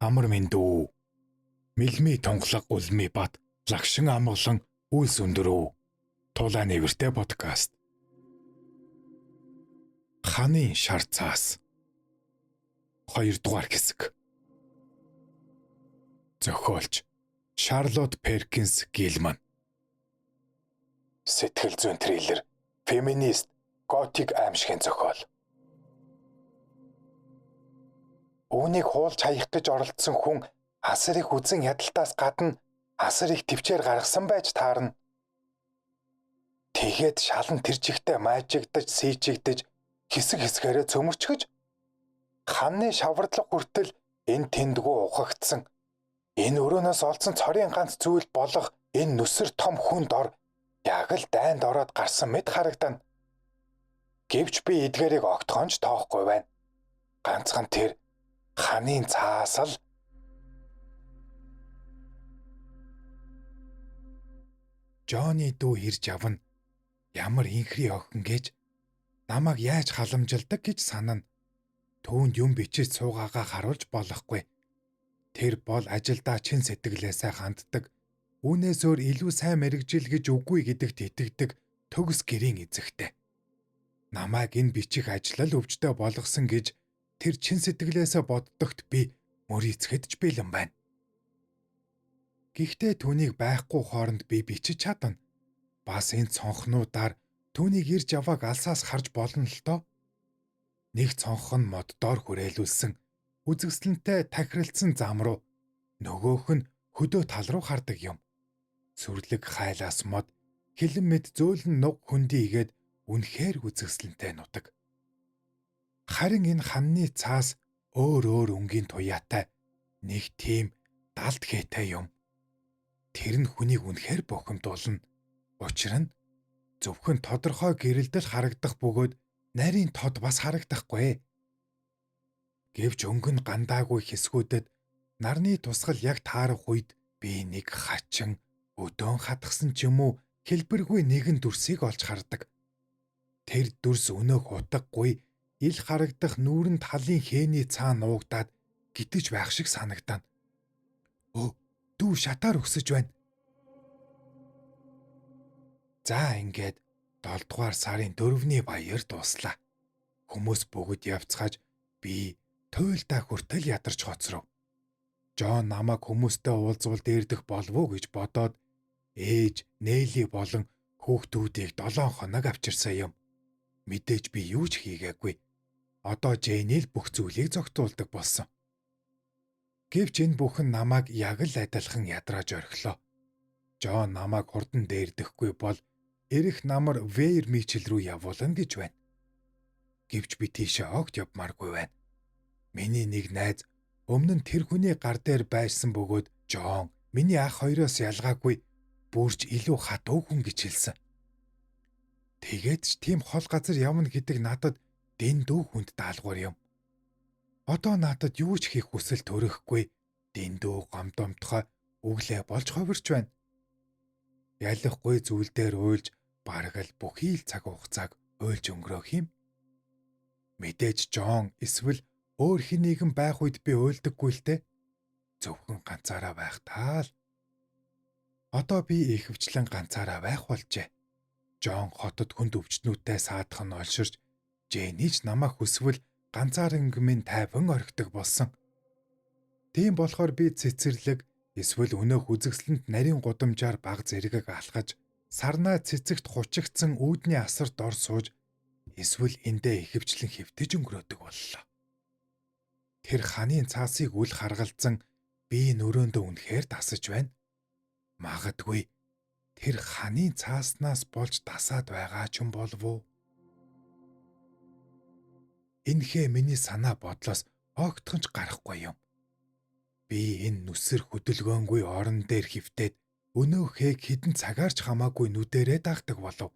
Амар мэндүү. Мэлми тунгалаг улми бат лагшин амгалан үйлс өндөрөө. Тулаа нэвэртэй подкаст. Ханы шар цаас. 2 дугаар хэсэг. Зохиолч Шарлотт Перкинс Гилман. Сэтгэл зүйн триллер, феминист, готик аимшигын зохиол. Үүнийг хуулж хаях гэж оролдсон хүн асар их үзэн ядалтаас гадна асар их төвчээр гаргасан байж таарна. Тэгээд шалан тэр чигтээ майжигдаж, сийжигдэж, хэсэг хэсгээрээ цөмөрчгөж ханны шавардлага хүртэл энэ тэндгүү ухагдсан. Энэ өрөөнөөс олдсон цорын ганц зүйл болох энэ нүсэр том хүнд ор яг л дайнд ороод гарсан мэт харагдана. Гэвч би эдгээрийг огтхонч тоохгүй байна. Ганцхан тэр ханын цаас л. Жонни дүү ирж авна. Ямар инхри охин гэж намайг яаж халамжилдаг гэж санана. Түүнд юм бичиж суугаагаа харуулж болохгүй. Тэр бол ажилдаа чин сэтгэлээсээ ханддаг. Үүнээс өөр илүү сайн мэрэгжил гэж үгүй гэдэгт итгэдэг төгс гэрийн эзэгтэй. Намайг энэ бичих ажил өвчтөе болгосон гэж тэр чин сэтгэлээсээ боддогт би мөрийцгэд ч бэлэн байна. Гэхдээ түүнийг байхгүй хооронд би бичиж чадна. Бас энэ цонхнуудаар түүнийг ирж авааг алсаас харж болно л доо. Нэг цонх нь моддоор хүрээлүүлсэн үзэсгэлэнтэй тахиралцсан зам руу, нөгөөх нь хөдөө тал руу хардаг юм. Сүрлэг хайлаас мод хилэн мэд зөөлөн нуг хөндийгээд үнэхээр үзэсгэлэнтэй нутаг. Харин энэ ханны цаас өөр өнгийн туяатай нэг тийм далд хээтэй юм. Тэр нь хүнийг үнэхээр бухимдуулна. Учир нь зөвхөн тодорхой гэрэлдэл харагдах бөгөөд нарийн тод бас харагдахгүй. Гэвч өнгөн гандаагүй хэсгүүдэд нарны тусгал яг таарах үед би нэг хачин өдөөн хатгсан ч юм уу хэлбэргүй нэгэн дүрсийг олж хардаг. Тэр дүрс өнөөх утгагүй ил харагдах нүүрэн талын хээний цаана нуугдаад гитэж байх шиг санагдана. Дүү шатаар өксөж байна. За ингээд 7 дугаар сарын 4-ний баяр дуслаа. Хүмүүс бүгд явцгааж би туйлдаа хүртэл ядарч хоцров. Жон намайг хүмүүстэй уулзвал дээрдэх болов уу гэж бодоод ээж, Нэли болон хүүхдүүдийг 7 хоног авчирсан юм. Мэдээж би юу ч хийгээгүй. Одоо Жэйнэл бүх зүйлийг зохицуулдаг болсон. Гэвч энэ бүхэн намайг яг л адилхан ядрааж орхилоо. Жон намайг хурдан дээрдэхгүй бол эрэх намар Вэйр мичил рүү явуулна гэж байна. Гэвч би тийшээ огт явмааргүй байна. Миний нэг найз өмнө нь тэр хүний гар дээр байсан бөгөөд Жон миний ах хоёроос ялгаагүй бүрж илүү хатуу хүн гэж хэлсэн. Тэгээд ч тийм хол газар явна гэдэг надад дэндүү хүнд даалгавар юм. Одоо надад юу ч хийх хүсэл төрөхгүй дэндүү гомдомтгой өглөө болж ховирч байна. Ялахгүй зүйл дээр уйлж бараг л бүхий л цаг хугацааг уйлж өнгөрөөх юм. Мэдээж Жон эсвэл өөр хэн нэгэн байх үед би уйлдаггүй л дээ. Зөвхөн ганцаараа байх таа л. Одоо би ихэвчлэн ганцаараа байх болжээ. Жон хотод хүнд өвчтнүүдтэй саадах нь олширч Жэйнич намайг хүсвэл ганцаархан минь тайван орхидог болсон. Тийм болохоор би цэцэрлэг эсвэл өнөөх үзэсгэлэнт нарийн гудамжаар баг зэрэг алхаж сарнаа цэцэгт хучигдсан үүдний асарт ор сууж эсвэл эндээ ихэвчлэн хэвтэж өнгөрөөдөг боллоо. Тэр ханын цаасыг үл харгалзан би нөрөөндөө үнэхээр тасаж байна. Магадгүй тэр ханын цааснаас болж тасаад байгаа ч юм болов уу? Энэхээ миний санаа бодлоос огтхонч гарахгүй юм. Би энэ нүсэр хөдөлгөөнгүй орон дээр хөвтөд өнөөхөө хідэн цагаарч хамаагүй нүдэрээ дагдаг болов.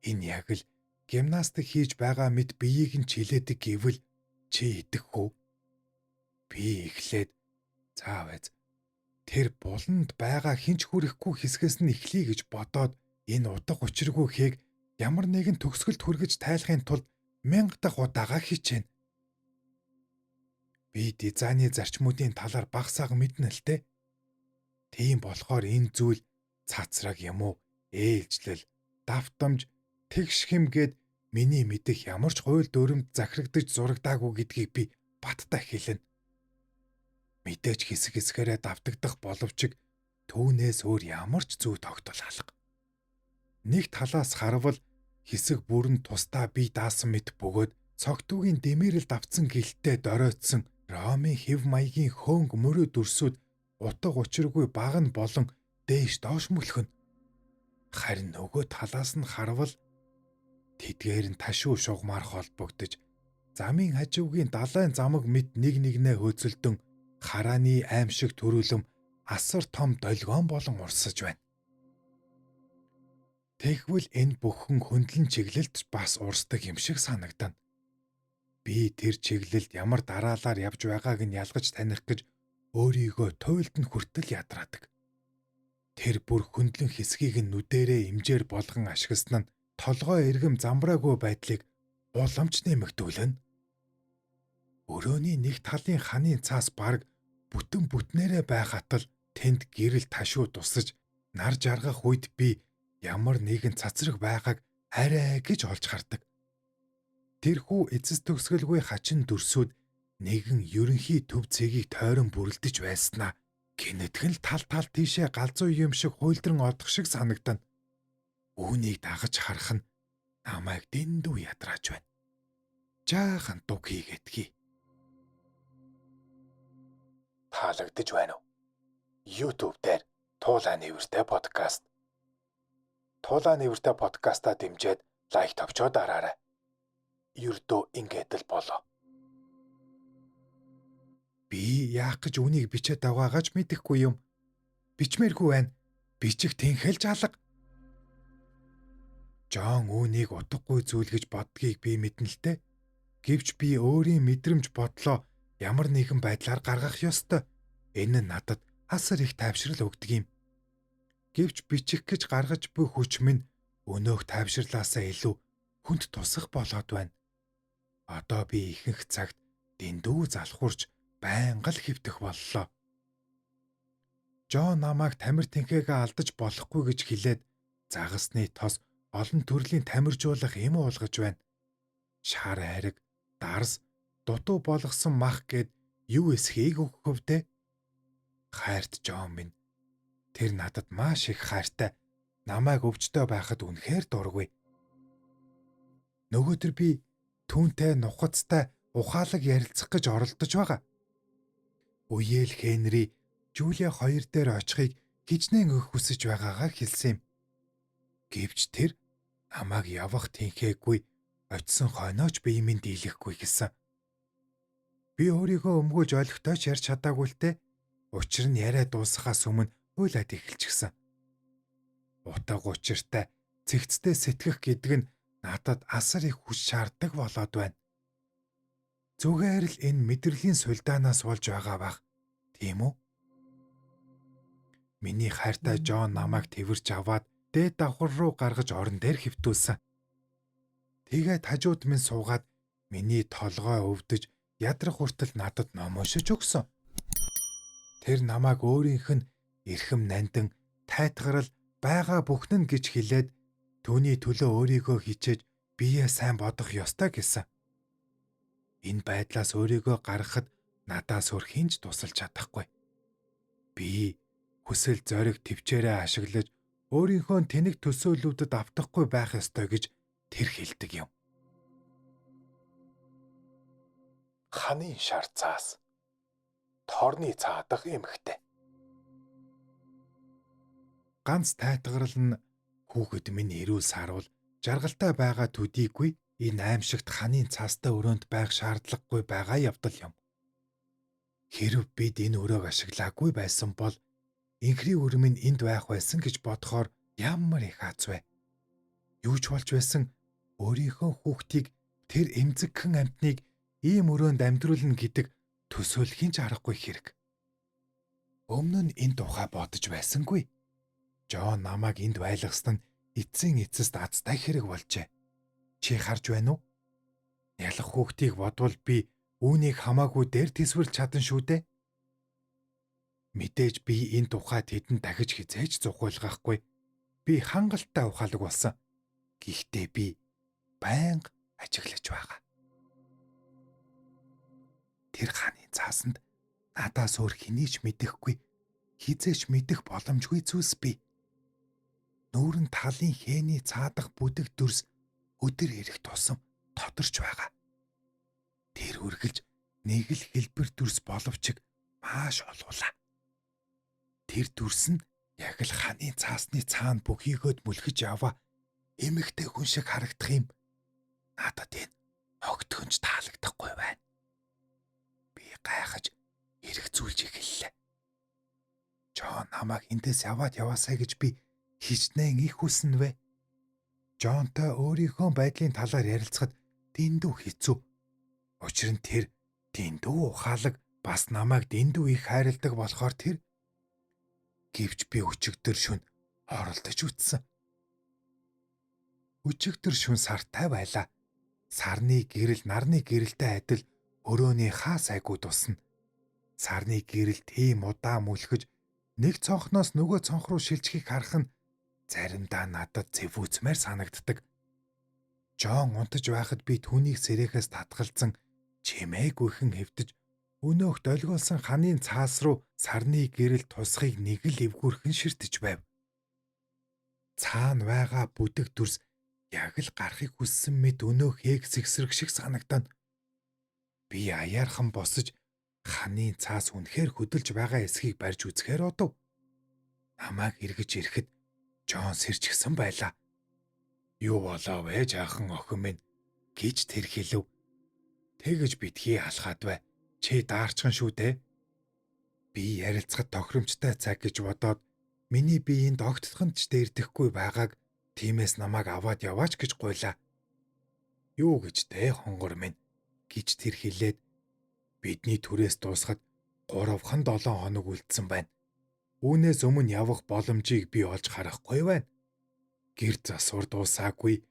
Энэ яг л гимнастик хийж байгаа мэт биеийг нь чилээдэг гэвэл чи идэх үү? Би эхлээд заавэз тэр буланд байгаа хинч хүрэхгүй хэсгээс нь эхлэе гэж бодоод энэ утга учиргүй хээг ямар нэгэн төгсгөлд хүргэж тайлахын тулд 1000 дахь удаага хичээнэ. Би дизайны зарчмуудын талаар бага сага мэднэ л дээ. Тийм болохоор энэ зүйл цацраг юм уу, ээлжлэл, давтамж, тэгш хэмгээд миний мэдих ямар ч хууль дүрмд захирагдаж зурагдаагүй гэдгийг би баттай хэлнэ. Мэдээж хэсэг хэсгээрээ давтагдах боловч түүнээс өөр ямар ч зүй тогтол алга. Нэг талаас харвал хэсэг бүрэн тусдаа бие даасан мэт бөгөөд цогтүүгийн дэмэрэлд авцсан гэлтэй доройтсон Ромын хэв маягийн хөөнг мөрөө дүрсүүд утга учиргүй баг нь болон дээш доош мөлхөн. Харин нөгөө талаас нь харвал тэдгээр нь ташуу шугамар холбогдож замын хажуугийн далайн замаг мэд нэг нэгнээ хөөцөлдөн харааны аимшиг төрүүлэм асар том долгион болон урсаж байна. Тэгвэл энэ бүхэн хөндлөн чиглэлд бас урсдаг юм шиг санагдана. Би тэр чиглэлд ямар дараалаар явж байгааг нь ялгаж таних гэж өөрийгөө туйлд нь хүртэл ядраадаг. Тэр бүр хөндлөн хэсгийг нь нүдэрээ имжээр болгон ашигласан нь толгой эргэм замбраагүй байдлыг уламж нэмэгдүүлнэ. Өрөөний нэг талын ханын цаас бараг бүтэн бүтнээрээ байхад л тэнд гэрэл ташуу тусаж нар жаргах үед би ямар нэгэн цацраг байгааг арай гэж олж хардаг. Тэрхүү эцэс төгсгөлгүй хачин дүрсүүд нэгэн ерөнхий төв цэгийг тойрон бүрэлдэж байснаа гинэтгэн л тал тал тийшээ галзуу юм шиг хуйлдран ордох шиг санагдана. Үүнийг дагаж харах нь намайг дэндүү ядрааж байна. Жаахан дуг хийгээдгий. Таалагдж байна уу? YouTube дээр Туулаа нэвртэй подкаст. Туулаа нэвртэй подкастаа дэмжиж лайк товчоо дараарай. Ердөө ингээд л болоо. Би яах гэж үнийг бичээд байгаагач мэдэхгүй юм. Бичмээргүй байна. Бичих тэнхэлж алга. Жон үүнийг утгагүй зүйл гэж боддгийг би мэднэ л дээ. Гэвч би өөрийн мэдрэмж бодлоо ямар нэгэн байдлаар гаргах ёстой. Энэ нь надад асар их тайвшрал өгдөг юм. Гэвч бичих гэж гаргаж буй хүч минь өнөөх тайвшрлаасаа илүү хүнд тусах болоод байна. Одоо би ихэнх цагт дэндүү залхуурч байнга л хэвтэх боллоо. Жон намайг тамир тэнхээгээ алдаж болохгүй гэж хэлээд загасны тос олон төрлийн тамиржуулах юм уулгаж байна. Шар хайраг, дарс, дутуу болгосон мах гэд юу эсхийг өгөхөв дээ. Хайрт Жон минь. Тэр надад маш их хайртай. Намайг өвчтөй байхад үнэхээр дургүй. Нөгөөдөр би түүнтэй нухацтай ухаалаг ярилцах гэж оролдож байгаа. Үеэл Хенри Жулия хоёр дээр очихыг хичнээн өгөх хүсэж байгаагаа хэлсэн юм. Гэвч тэр намайг явах тэнхээгүй очисон хойнооч биемэн дийлэхгүй гэсэн. Би өөрийгөө өмгөөж ойлгохтойч ярьж чадаагүй л те. Учир нь яриа дуусахаас өмнө уйлаад эхэлчихсэн. Утга учиртай цэгцтэй сэтгэх гэдэг нь надад асар их хүч шаарддаг болоод байна. Зүгээр л энэ мэдрэлийн сулдаанаас болж байгаа бах. Тийм үү? Миний хайртай Жон намайг тэрвэрч аваад дээд давхар руу гаргаж орон дээр хэвтүүлсэн. Тэгээд хажууд минь суугаад миний толгой өвдөж ядрах хүртэл надад ном уншиж өгсөн. Тэр намайг өөрийнх нь эрхэм нандин тайтгарал байгаа бүхнэн гэж хэлээд түүний төлөө өөрийгөө хичээж бие сайн бодох ёстой гэсэн. Энэ байдлаас өөрийгөө гаргахад надаас өөр хинж тусалж чадахгүй. Би хүсэл зориг төвчээрээ ашиглаж өөрийнхөө тэнэг төсөөлөлүүдэд автахгүй байх ёстой гэж тэр хэлдэг юм. Ханы шар цаас. Торны цаадах эмхтэй. Ганц тайтгарал нь хүүхэд минь эрүүл сарвал жаргалтай байгаа төдийгүй энэ аимшигт ханын цаастай өрөөнд байх шаардлагагүй байгаа явдал юм. Хэрв бид энэ өрөөг ашиглаагүй байсан бол инхри өр минь энд байх байсан гэж бодохоор ямар их аз вэ? Юу ч болж байсан өөрийнхөө хүүхдийг тэр эмзэгхэн амьтныг ийм өрөөнд амьдруулна гэдэг төсөөлхийн ч аргагүй хэрэг. Өмнө нь энэ тухай бодож байсангүй. Жон намайг энд байлгасан нь эцсийн эцэст азтай хэрэг болжээ. Чи харж байна уу? Ялах хүүхдийг бодвол би Үүнийг хамаагүй дээр тэсвэрлж чадан шүү дээ. Мэдээж би энэ тухай тэдэнд дахиж хизээж зугуулгахгүй. Би хангалттай ухаалаг болсон. Гэхдээ би байнга ажиглаж байгаа. Тэр хааны цаасанд надаас өөр хэнийг мэдэхгүй, хизээч мэдэх боломжгүй зүйлс бий. Нүүрэн талын хээний цаадах бүдэг дүрс өдөр ирэх тусам тодорч байгаа. Тэр үргэлж нэг л хэлбэр дүрс боловч маш олуулаа. Тэр дүрс нь яг л хааны цаасны цаана бүхийгөөд мүлхэж яваа эмэгтэй хүн шиг харагдах юм. Надад энэ огтхонч таалагдахгүй байна. Би гайхаж эргцүүлж эхэллээ. Жон намайг эндээс яваасай гэж би хичнээн их хүснэвэ. Жонтой өөрийнхөө байдлын талаар ярилцахад дэндүү хэцүү. Учир нь тэр дэндүү ухаалаг бас намайг дэндүү их хайрладаг болохоор тэр гэвч би өчигдөр шөнө оролдож үтсэн. Өчигдөр шөнө сартай байлаа. Сарны гэрэл нарны гэрэлтэй адил өрөөний хаа сайгүй тусна. Сарны гэрэл тийм удаан мүлхэж нэг цонхноос нөгөө цонх руу шилжихийг харах нь заримдаа надад зэвүүцмээр санагддаг. Жон унтаж байхад би түүнийг сэрээхээс татгалзан чимээгүйхэн хэвтэж өнөөх долгиулсан ханын цаас руу сарны гэрэл тусахыг нэг л эвгүрхэн ширтэж байв. Цаана байгаа бүдэг дүрс яг л гарахыг хүссэн мэд өнөөх хээг сэгсрэг шиг санагдана. Би аяархан босож ханын цаас үнэхээр хөдөлж байгаа эсхийг барьж үзэхээр одов. Намайг эргэж ирэхэд Жон сэрчгсэн байлаа. Юу болоо вэ жаахан охин минь гэж тэр хэлв. Тэгэж битгий алхаад бай. Чи даарчхан шүү дээ. Би ярилцахад тохиромжтой цаг гэж бодоод миний биеинд огтдохонд ч дээрдэхгүй байгааг тиймээс намайг аваад яваач гэж гуйлаа. Юу гэж дээ хонгор минь гэж тэр хэлээд бидний түрээс дуусахад 3-7 хоног үлдсэн байна. Үүнээс өмнө явах боломжийг би олж харахгүй байна. Гэр засвар дуусаагүй.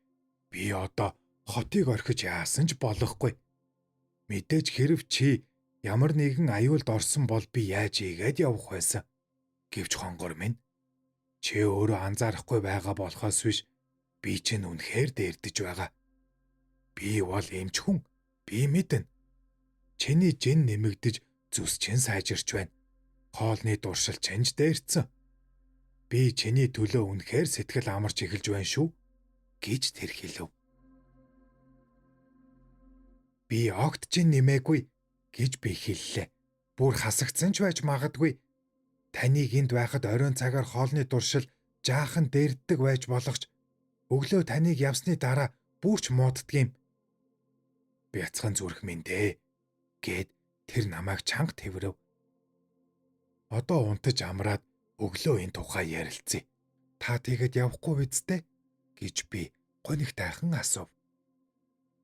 Би одоо хотыг орхиж яасан ч болохгүй. Мэдээж хэрв чи ямар нэгэн аюулд орсон бол би яаж ийгээд явах байсан. Гэвч хонгор минь чи өөрөө анзаарахгүй байгаа болохоос биш би чинь үнэхээр дээрдэж байгаа. Би бол эмч хүн. Би мэднэ. Чиний жин нэмэгдэж зүс чин сайжирч байна. Хоолны дуршил чинж дээрцэн. Би чиний төлөө үнэхээр сэтгэл амарч эхэлж байна шүү гэж тэр хэлв. Би огт жин нэмээгүй гэж би хэллээ. Бүр хасагдсан ч байж магадгүй. Таныг энд байхад оройн цагаар хоолны дуршил жаахан дээрддэг байж болох ч өглөө таныг явсны дараа бүрч мууддаг юм. Бяцхан зүрх минь дээ гэд тэр намайг чанга тэврэв. Одоо унтаж амраад өглөө энэ тухай ярилцъя. Та тэгэд явахгүй биз дээ гэж би гоних тайхан асуув.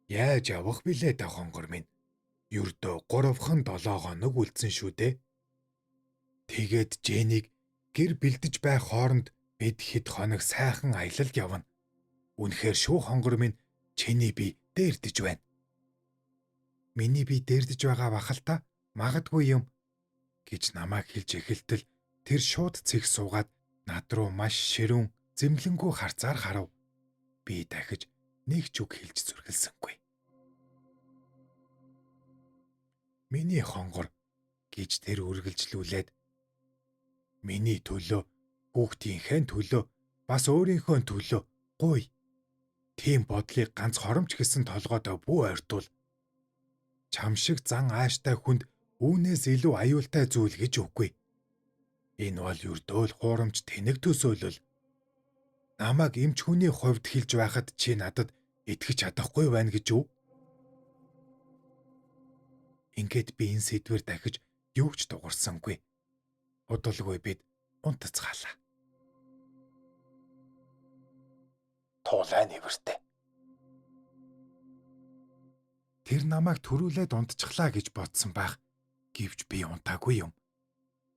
Яаж явах билээ та хонгор минь? Ердөө 3-7 хоног үлдсэн шүү дээ. Тэгээд Жэнийг гэр бэлдэж байх хооронд бид хэд хоног сайхан аялалд явна. Үнэхээр шүү хонгор минь чиний би дээрдэж байна. Миний би дээрдэж байгаа бахалта магадгүй юм гэж намайг хэлж эхэлтэл тэр шууд цэг суугаад над руу маш ширүүн зэмлэнгүү харцаар харав. Би дахиж нэг ч үг хэлж зүрхэлсэнгүй. Миний хонгор гэж тэр үргэлжлүүлээд миний төлөө, хүүхдийнхээ төлөө, бас өөрийнхөө төлөө гуй. Тийм бодлыг ганц хоромч гэсэн толгойдоо бүү ойртуул. Чам шиг зан ааштай хүнд үүнээс илүү аюултай зүйл гэж үгүй. Энэ бол ердөө л хуурамч тэнэг төсөөлөл. Намайг эмч хүний хувьд хэлж байхад чи надад итгэж чадахгүй байна гэж үү? Ингээд би энэ сэдвэр дахиж юу ч дуурсангүй. Удалгүй бид унтацгаалаа. Туулай нэвэртэй. Тэр намайг төрүүлээд унтчихлаа гэж бодсон байх. Гэвч би унтаагүй юм.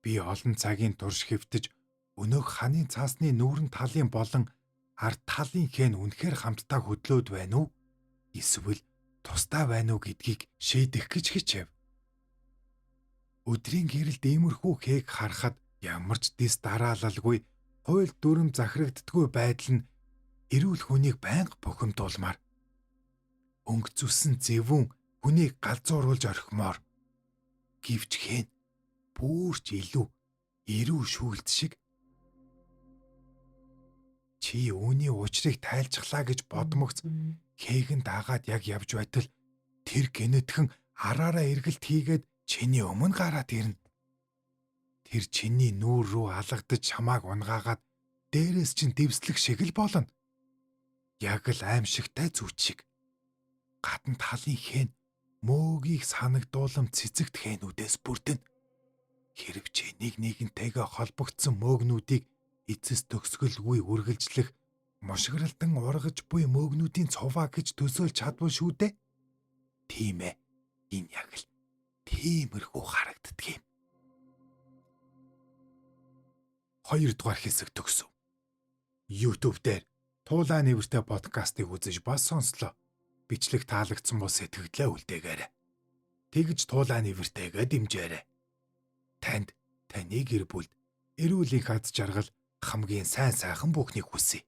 Би олон цагийн турш хэвтэж өнөөх ханын цаасны нүүрэн талын болон ард талын хэн үнэхээр хамтдаа хөдлөөд байна уу? Эсвэл тусдаа байна уу гэдгийг шийдэх гэж хичээв. Өдрийн гэрэлд иймэрхүү хээг харахад ямар ч дэс дараалалгүй хууль дүрм захирагддаггүй байдал нь эрүүл хүнийг байнга бухимдуулмаар, өнгөцөсөн зэвүүн хүнийг галзууруулж орхимоор, гівч хэн бүрч илүү эрүү шүүлт шиг чи үүний учрыг тайлцглаа гэж бодмогц хээгэн дагаад яг явж байтал тэр гинэтхэн араараа эргэлт хийгээд чиний өмнө гараад ирнэ. Тэр чиний нүүр рүү алгадаж чамааг унгаагаад дээрээс чин дэвслэх шиг л болно. Яг л аимшигтай зүуч шиг. Гадна талын хэн мөөгийг санагдуулам цэцэгт хэнүүдээс бүрдэнэ. Хэрв чи нэгнтэйгээ холбогдсон мөөгнүүдийг эцэс төгсгөлгүй үргэлжлэх мушгиралдан ургаж буй мөөгнүүдийн цуваа гэж төсөөлж чадвал шүү дээ. Тийм ээ. Энэ яг л тиймэрхүү харагддаг юм. 2 дугаар хэсэг төгсөв. YouTube дээр Туулаа нэвртэй подкастыг үзэж бас сонслоо. Бичлэг таалагдсан бол сэтгэлдээ үлдээгээрэй. Тэгж Туулаа нэвртэйгээ дэмжээрэй. Танд, таны гэр бүлд эрүүл их аз жаргал хамгийн сайн сайхан бүхнийг хүсье.